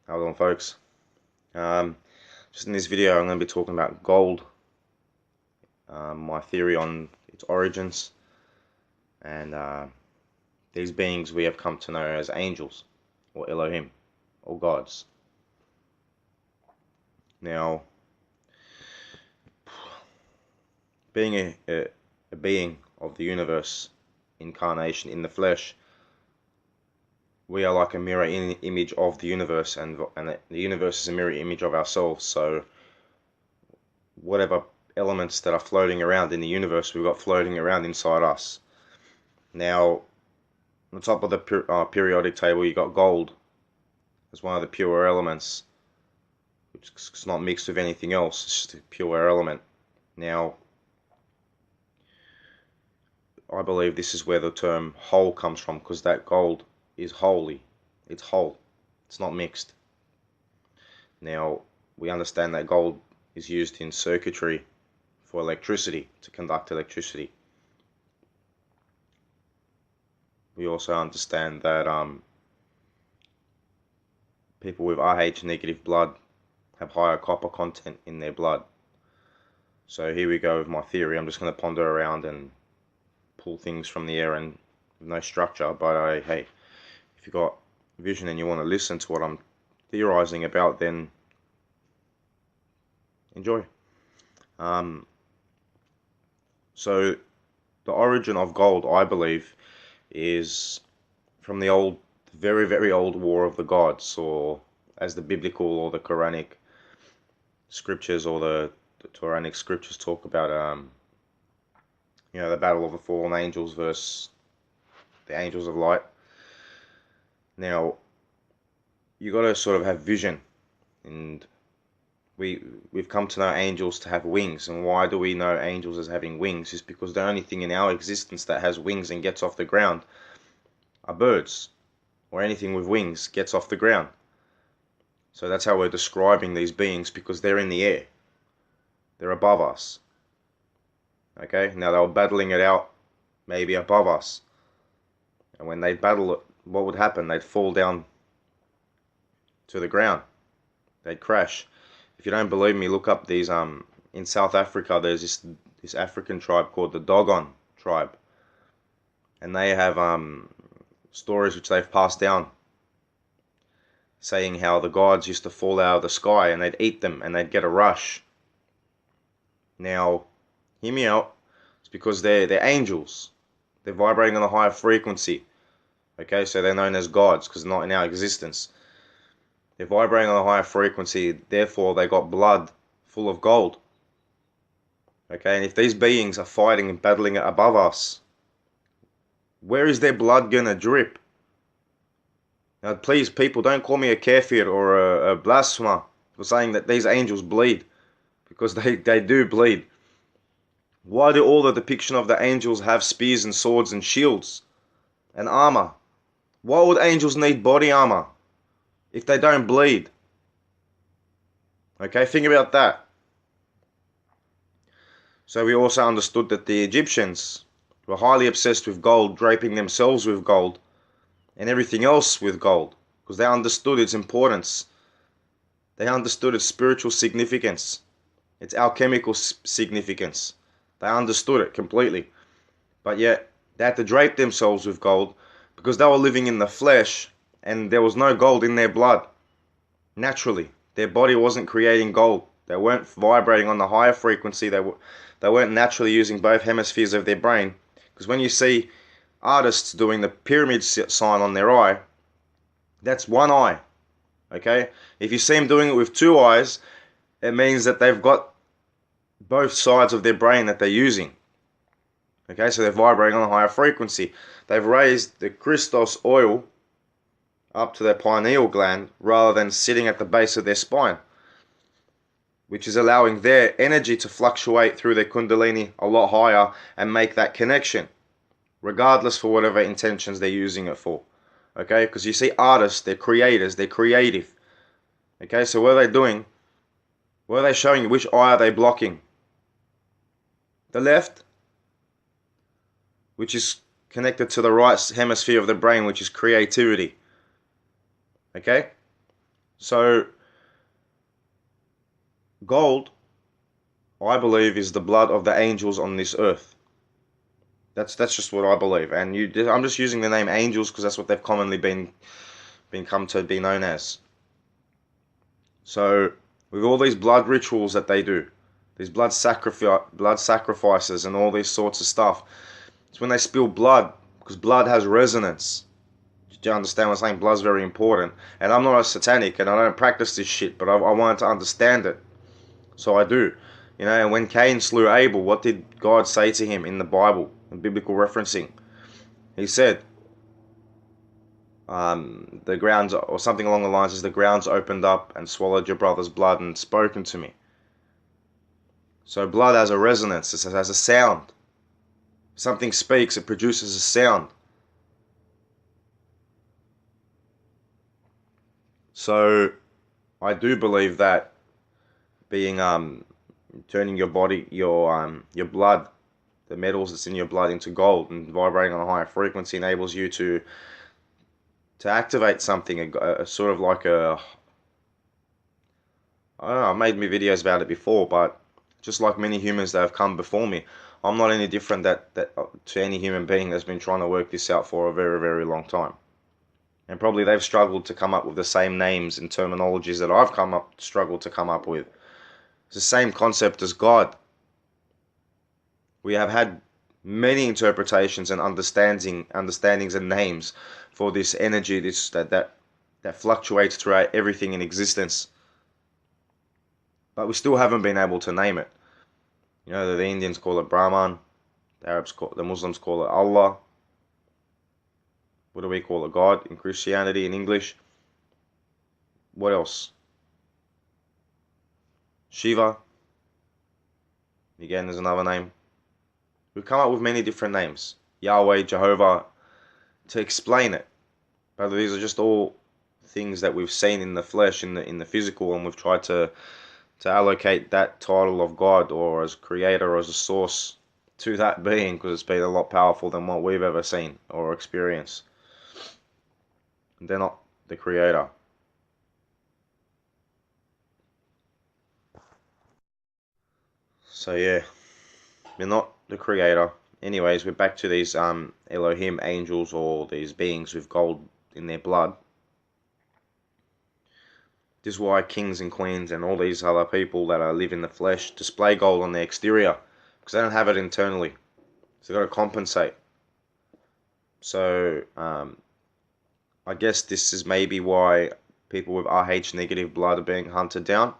Hold on, folks. Just in this video, I'm going to be talking about gold, my theory on its origins, and these beings we have come to know as angels, or Elohim, or gods. Now, being a being of the universe, incarnation in the flesh, we are like a mirror image of the universe, and the universe is a mirror image of ourselves. So whatever elements that are floating around in the universe, we've got floating around inside us. Now, on the top of the periodic table, you got gold as one of the pure elements, which is not mixed with anything else. It's just a pure element. Now, I believe this is where the term whole comes from, because that gold is holy. It's whole. It's not mixed. Now, we understand that gold is used in circuitry for electricity, to conduct electricity. We also understand that people with Rh negative blood have higher copper content in their blood. So here we go with my theory. I'm just going to ponder around and pull things from the air and with no structure, but hey, if you've got vision and you want to listen to what I'm theorizing about, then enjoy. So the origin of gold, I believe, is from the old, very, very old War of the Gods, or as the biblical or the Quranic scriptures or the Quranic scriptures talk about, the battle of the fallen angels versus the angels of light. Now, you got to sort of have vision, and we've come to know angels to have wings. And why do we know angels as having wings? Is because the only thing in our existence that has wings and gets off the ground are birds, or anything with wings gets off the ground. So that's how we're describing these beings, because they're in the air. They're above us. Okay, now they were battling it out maybe above us. And when they battle it, what would happen? They'd fall down to the ground. They'd crash. If you don't believe me, look up these in South Africa there's this African tribe called the Dogon tribe. And they have stories which they've passed down, saying how the gods used to fall out of the sky and they'd eat them and they'd get a rush. Now, hear me out. It's because they're angels. They're vibrating on a higher frequency. Okay, so they're known as gods because they're not in our existence. They're vibrating on a higher frequency, therefore they got blood full of gold. Okay, and if these beings are fighting and battling it above us, where is their blood gonna drip? Now, please, people, don't call me a kafir or a blasphemer for saying that these angels bleed, because they do bleed. Why do all the depiction of the angels have spears and swords and shields and armor? Why would angels need body armor if they don't bleed? Okay, think about that. So we also understood that the Egyptians were highly obsessed with gold, draping themselves with gold and everything else with gold, because they understood its importance. They understood its spiritual significance, its alchemical significance. They understood it completely. But yet, they had to drape themselves with gold because they were living in the flesh and there was no gold in their blood. Naturally, their body wasn't creating gold. They weren't vibrating on the higher frequency. They weren't naturally using both hemispheres of their brain. Because when you see artists doing the pyramid sign on their eye, that's one eye. Okay? If you see them doing it with two eyes, it means that they've got both sides of their brain that they're using. Okay, so they're vibrating on a higher frequency. They've raised the Christos oil up to their pineal gland rather than sitting at the base of their spine, which is allowing their energy to fluctuate through their kundalini a lot higher and make that connection, regardless for whatever intentions they're using it for. Okay, because you see artists, they're creators, they're creative. Okay, so what are they doing? What are they showing you? Which eye are they blocking? The left, which is connected to the right hemisphere of the brain, which is creativity. Okay? So gold, I believe, is the blood of the angels on this earth. That's just what I believe, and I'm just using the name angels because that's what they've commonly been come to be known as. So with all these blood rituals that they do, these blood sacrifices, and all these sorts of stuff, it's when they spill blood, because blood has resonance. Do you understand what I'm saying? Blood's very important, and I'm not a satanic, and I don't practice this shit, but I wanted to understand it, so I do. And when Cain slew Abel, what did God say to him in the Bible, in biblical referencing? He said, the grounds, or something along the lines, as the grounds opened up and swallowed your brother's blood and spoken to me. So blood has a resonance, it has a sound. If something speaks, it produces a sound. So I do believe that being turning your body, your blood, the metals that's in your blood, into gold and vibrating on a higher frequency enables you to activate something, a sort of like a, I don't know, I've made me videos about it before, but just like many humans that have come before me, I'm not any different to any human being that's been trying to work this out for a very, very long time. And probably they've struggled to come up with the same names and terminologies that I've struggled to come up with. It's the same concept as God. We have had many interpretations and understandings and names for this energy, that fluctuates throughout everything in existence. But we still haven't been able to name it. The Indians call it Brahman, the Muslims call it Allah. What do we call it? God in Christianity, in English. What else? Shiva. Again, there's another name. We've come up with many different names. Yahweh, Jehovah, to explain it. But these are just all things that we've seen in the flesh, in the physical, and we've tried to allocate that title of God, or as creator, or as a source, to that being, because it's been a lot powerful than what we've ever seen or experienced. They're not the creator. So yeah, they're not the creator. Anyways, we're back to these Elohim angels, or these beings with gold in their blood. This is why kings and queens and all these other people that live in the flesh display gold on their exterior, because they don't have it internally. So they've got to compensate. So I guess this is maybe why people with Rh negative blood are being hunted down,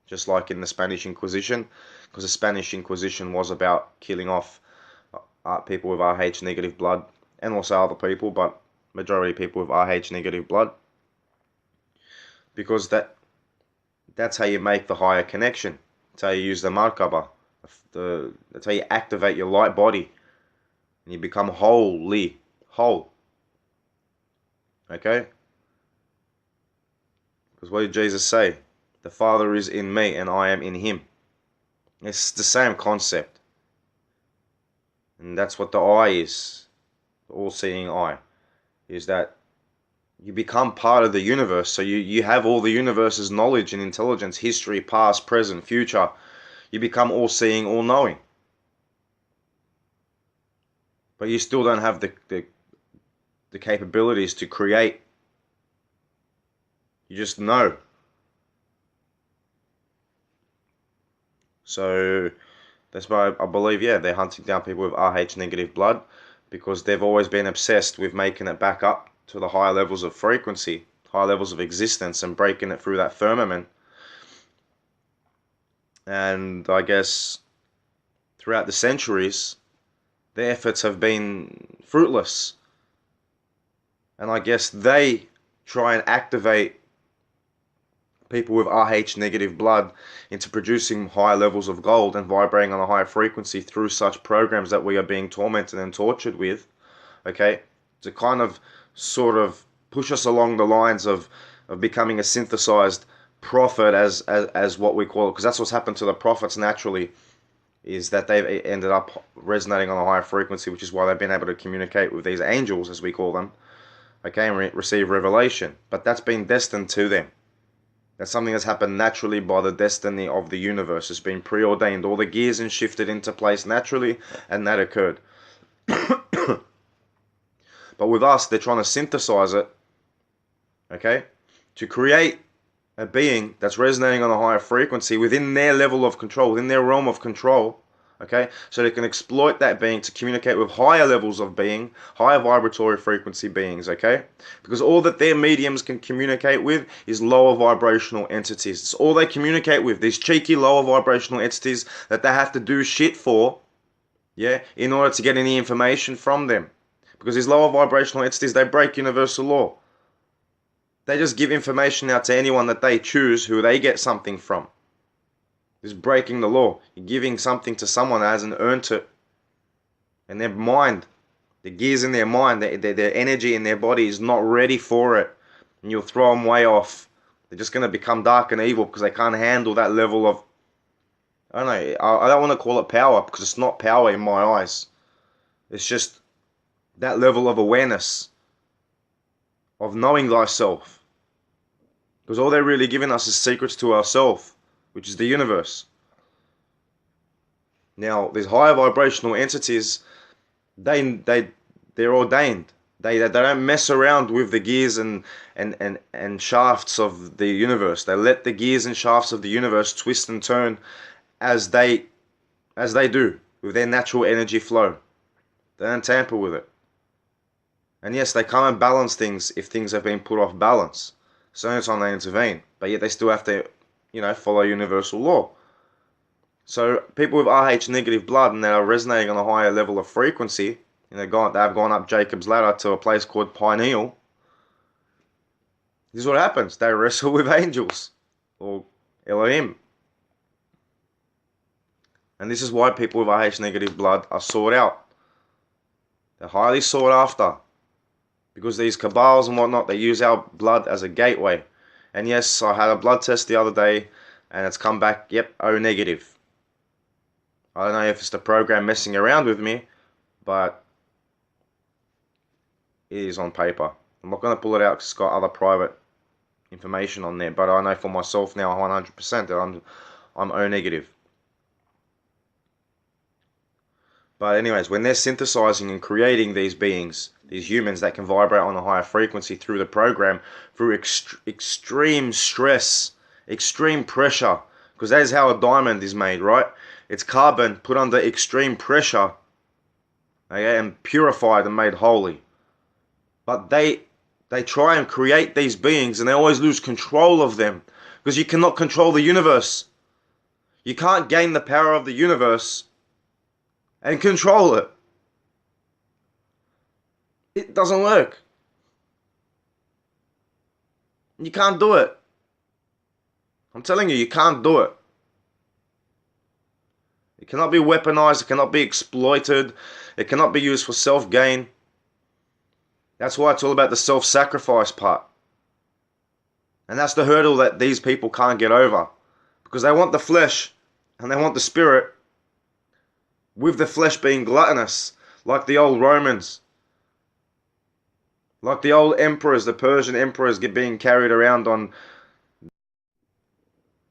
just like in the Spanish Inquisition, because the Spanish Inquisition was about killing off people with Rh negative blood, and also other people, but majority people with Rh negative blood, because that's how you make the higher connection. That's how you use the Markaba. That's how you activate your light body, and you become whole. Okay? Because what did Jesus say? The Father is in me and I am in him. It's the same concept. And that's what the eye is. The all-seeing eye. Is that you become part of the universe. So you have all the universe's knowledge and intelligence, history, past, present, future. You become all-seeing, all-knowing. But you still don't have the capabilities to create. You just know. So that's why I believe, yeah, they're hunting down people with Rh negative blood, because they've always been obsessed with making it back up to the higher levels of frequency, higher levels of existence, and breaking it through that firmament. And I guess throughout the centuries, their efforts have been fruitless. And I guess they try and activate people with Rh negative blood into producing higher levels of gold and vibrating on a higher frequency through such programs that we are being tormented and tortured with, okay, to kind of sort of push us along the lines of becoming a synthesized prophet, as what we call it, because that's what's happened to the prophets naturally, is that they've ended up resonating on a higher frequency, which is why they've been able to communicate with these angels, as we call them, okay, and receive revelation. But that's been destined to them. That's something that's happened naturally by the destiny of the universe. It's been preordained. All the gears and shifted into place naturally, and that occurred. But with us, they're trying to synthesize it, okay, to create a being that's resonating on a higher frequency within their level of control, within their realm of control, okay, so they can exploit that being to communicate with higher levels of being, higher vibratory frequency beings, okay, because all that their mediums can communicate with is lower vibrational entities. It's all they communicate with, these cheeky lower vibrational entities that they have to do shit for, yeah, in order to get any information from them. Because these lower vibrational entities, they break universal law. They just give information out to anyone that they choose who they get something from. It's breaking the law. You're giving something to someone that hasn't earned it. And their mind, the gears in their mind, their energy in their body is not ready for it. And you'll throw them way off. They're just going to become dark and evil because they can't handle that level of, I don't know, I don't want to call it power because it's not power in my eyes. It's just that level of awareness, of knowing thyself. Because all they're really giving us is secrets to ourselves, which is the universe. Now, these higher vibrational entities, they're ordained. They don't mess around with the gears and shafts of the universe. They let the gears and shafts of the universe twist and turn as they do with their natural energy flow. They don't tamper with it. And yes, they come and balance things if things have been put off balance. So only time they intervene. But yet they still have to, follow universal law. So people with RH negative blood and that are resonating on a higher level of frequency, they've gone up Jacob's ladder to a place called pineal. This is what happens. They wrestle with angels or Elohim. And this is why people with RH negative blood are sought out. They're highly sought after. Because these cabals and whatnot, they use our blood as a gateway. And yes, I had a blood test the other day, and it's come back, yep, O negative. I don't know if it's the program messing around with me, but it is on paper. I'm not going to pull it out because it's got other private information on there, but I know for myself now 100% that I'm O negative. But anyways, when they're synthesizing and creating these beings, these humans that can vibrate on a higher frequency through the program, through extreme stress, extreme pressure, because that is how a diamond is made, right? It's carbon put under extreme pressure, okay, and purified and made holy. But they try and create these beings and they always lose control of them because you cannot control the universe. You can't gain the power of the universe and control it. It doesn't work. You can't do it. I'm telling you, you can't do it. It cannot be weaponized. It cannot be exploited. It cannot be used for self-gain. That's why it's all about the self-sacrifice part. And that's the hurdle that these people can't get over. Because they want the flesh and they want the spirit, with the flesh being gluttonous, like the old Romans, like the old emperors, the Persian emperors being carried around on,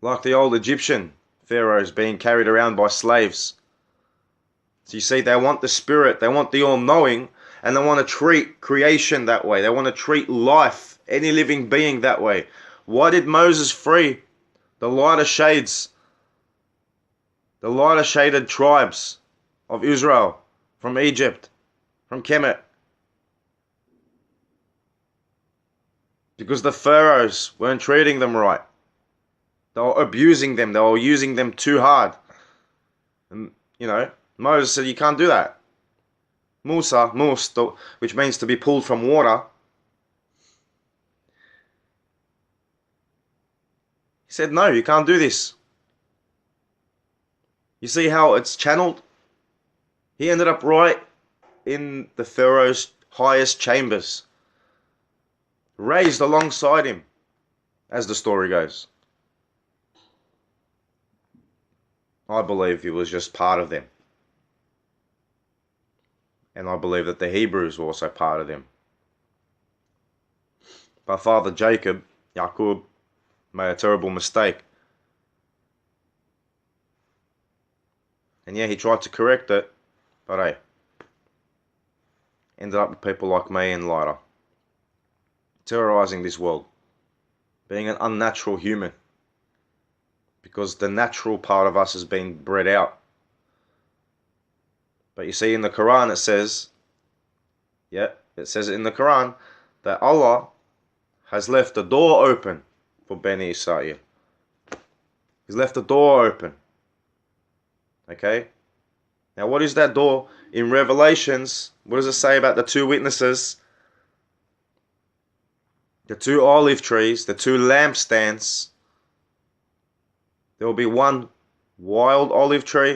like the old Egyptian pharaohs being carried around by slaves. So you see, they want the spirit, they want the all-knowing, and they want to treat creation that way. They want to treat life, any living being, that way. Why did Moses free the lighter shades, the lighter shaded tribes of Israel from Egypt, from Kemet? Because the pharaohs weren't treating them right. They were abusing them. They were using them too hard. And, Moses said, you can't do that. Musa, which means to be pulled from water. He said, no, you can't do this. You see how it's channeled? He ended up right in the Pharaoh's highest chambers, raised alongside him, as the story goes. I believe he was just part of them. And I believe that the Hebrews were also part of them. But Father Jacob, Yaqub, made a terrible mistake. And yeah, he tried to correct it, but hey, ended up with people like me and Lyra, terrorizing this world, being an unnatural human, because the natural part of us has been bred out. But you see in the Quran it says, yeah, it says in the Quran that Allah has left the door open for Bani Israel. He's left the door open. Okay? Now what is that door? In Revelations, what does it say about the two witnesses? The two olive trees, the two lampstands. There will be one wild olive tree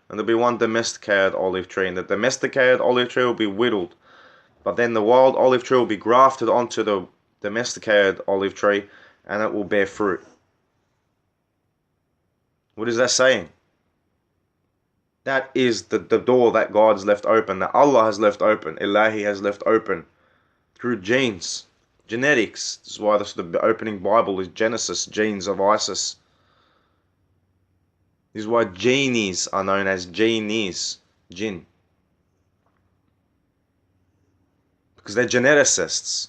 and there'll be one domesticated olive tree. And the domesticated olive tree will be whittled. But then the wild olive tree will be grafted onto the domesticated olive tree and it will bear fruit. What is that saying? That is the door that God's left open, that Allah has left open, Ilahi has left open through genes, genetics. This is why the opening Bible is Genesis, genes of Isis. This is why genies are known as genies, jinn. Because they're geneticists.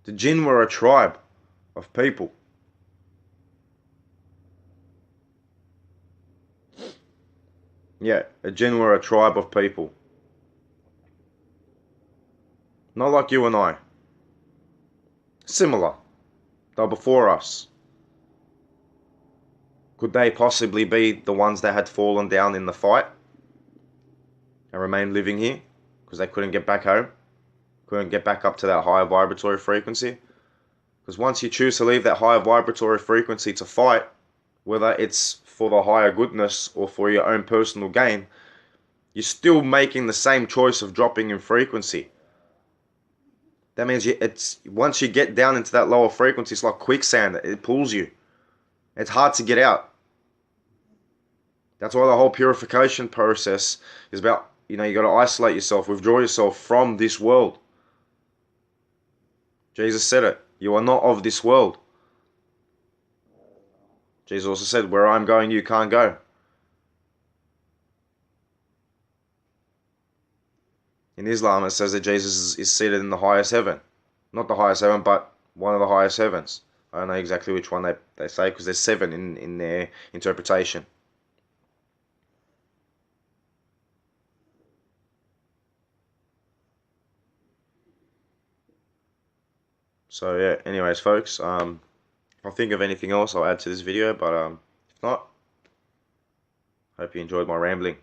The jinn were a tribe of people. Yeah, the jinn were a tribe of people. Not like you and I. Similar. They're before us. Could they possibly be the ones that had fallen down in the fight and remained living here because they couldn't get back home? Couldn't get back up to that higher vibratory frequency? Because once you choose to leave that higher vibratory frequency to fight, whether it's for the higher goodness or for your own personal gain, you're still making the same choice of dropping in frequency. That means once you get down into that lower frequency, it's like quicksand. It pulls you. It's hard to get out. That's why the whole purification process is about, you got to isolate yourself, withdraw yourself from this world. Jesus said it. You are not of this world. Jesus also said, where I'm going, you can't go. In Islam, it says that Jesus is seated in the highest heaven. Not the highest heaven, but one of the highest heavens. I don't know exactly which one they say, because there's 7 in their interpretation. So yeah, anyways folks, if I think of anything else I'll add to this video, but if not, hope you enjoyed my rambling.